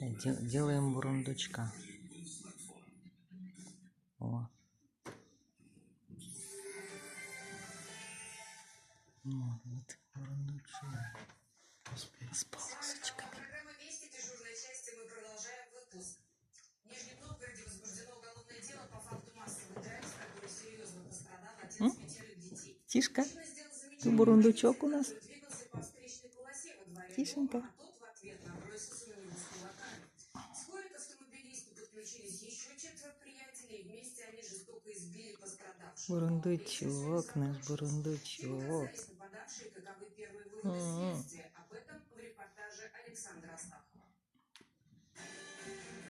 Делаем бурундучка. О. Вот бурундучок. С полосочками. Программа «Вести» дежурной части. Мы продолжаем выпуск. В Нижнем Новгороде возбуждено уголовное дело по факту массовой драки, в которой серьезно пострадал отец 5 детей. Тишка, ты бурундучок у нас. Двигался по встречной полосе во дворе Тишенька. дома, а тот в ответ набросился на него с кулаками. Вскоре к автомобилисту подключились еще 4 приятелей, и вместе они жестоко избили пострадавшего. Бурундучок, наш бурундучок. Нападавшие, каковы первые выводы следствия. Об этом в репортаже Александра Остапова.